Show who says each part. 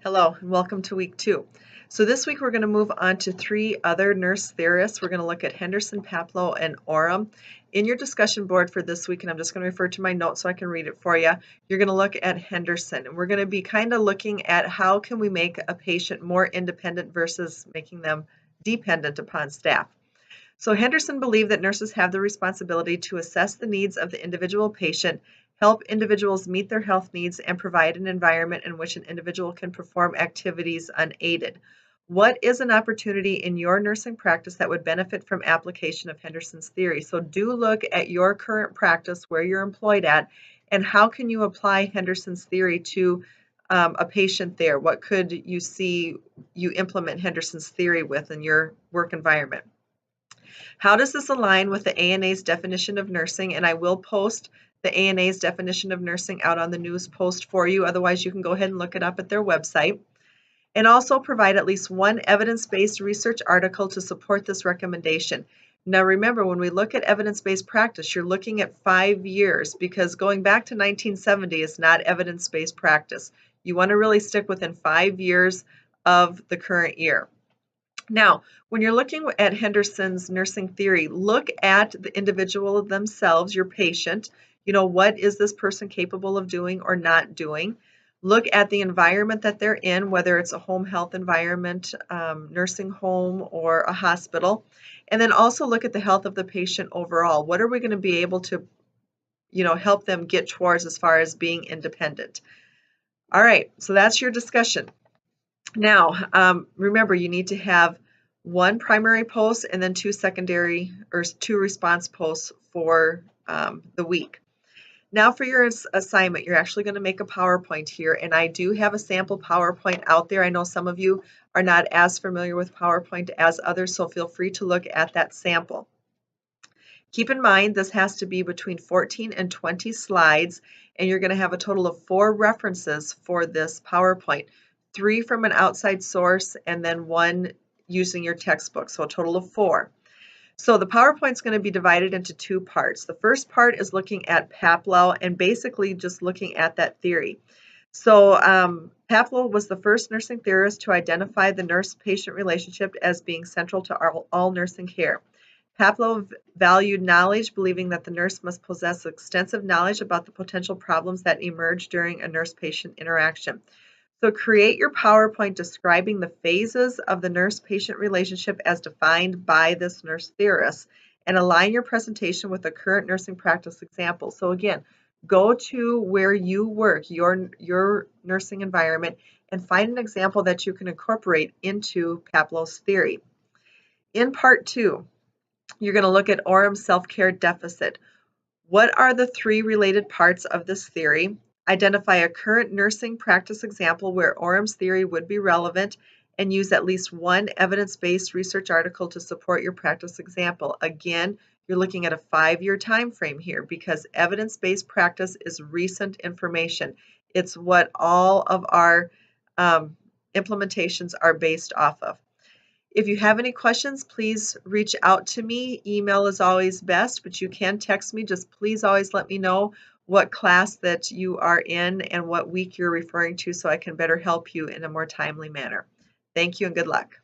Speaker 1: Hello and welcome to week 2. So this week we're going to move on to 3 other nurse theorists. We're going to look at Henderson, Paplow, and Oram. In your discussion board for this week, and I'm just going to refer to my notes so I can read it for you, you're going to look at Henderson. And we're going to be kind of looking at how can we make a patient more independent versus making them dependent upon staff. So Henderson believed that nurses have the responsibility to assess the needs of the individual patient, help individuals meet their health needs, and provide an environment in which an individual can perform activities unaided. What is an opportunity in your nursing practice that would benefit from application of Henderson's theory? So do look at your current practice, where you're employed at, and how can you apply Henderson's theory to a patient there? What could you see you implement Henderson's theory with in your work environment? How does this align with the ANA's definition of nursing? And I will post the ANA's definition of nursing out on the news post for you. Otherwise, you can go ahead and look it up at their website. And also provide at least one evidence-based research article to support this recommendation. Now remember, when we look at evidence-based practice, you're looking at 5 years, because going back to 1970 is not evidence-based practice. You want to really stick within 5 years of the current year. Now, when you're looking at Henderson's nursing theory, look at the individual themselves, your patient. What is this person capable of doing or not doing? Look at the environment that they're in, whether it's a home health environment, nursing home, or a hospital. And then also look at the health of the patient overall. What are we going to be able to, help them get towards as far as being independent? All right, so that's your discussion. Now, remember, you need to have one primary post and then 2 secondary or 2 response posts for the week. Now for your assignment, you're actually going to make a PowerPoint here, and I do have a sample PowerPoint out there. I know some of you are not as familiar with PowerPoint as others, so feel free to look at that sample. Keep in mind, this has to be between 14 and 20 slides, and you're going to have a total of 4 references for this PowerPoint. 3 from an outside source, and then 1 using your textbook, so a total of 4. So the PowerPoint's going to be divided into 2 parts. The first part is looking at Paplow and basically just looking at that theory. So Paplow was the first nursing theorist to identify the nurse-patient relationship as being central to all nursing care. Paplow valued knowledge, believing that the nurse must possess extensive knowledge about the potential problems that emerge during a nurse-patient interaction. So create your PowerPoint describing the phases of the nurse-patient relationship as defined by this nurse theorist, and align your presentation with a current nursing practice example. So again, go to where you work, your nursing environment, and find an example that you can incorporate into Paplow's theory. In part 2, you're going to look at Oram's self-care deficit. What are the 3 related parts of this theory? Identify a current nursing practice example where Oram's theory would be relevant, and use at least one evidence-based research article to support your practice example. Again, you're looking at a 5-year time frame here, because evidence-based practice is recent information. It's what all of our implementations are based off of. If you have any questions, please reach out to me. Email is always best, but you can text me. Just please always let me know what class that you are in and what week you're referring to, so I can better help you in a more timely manner. Thank you and good luck.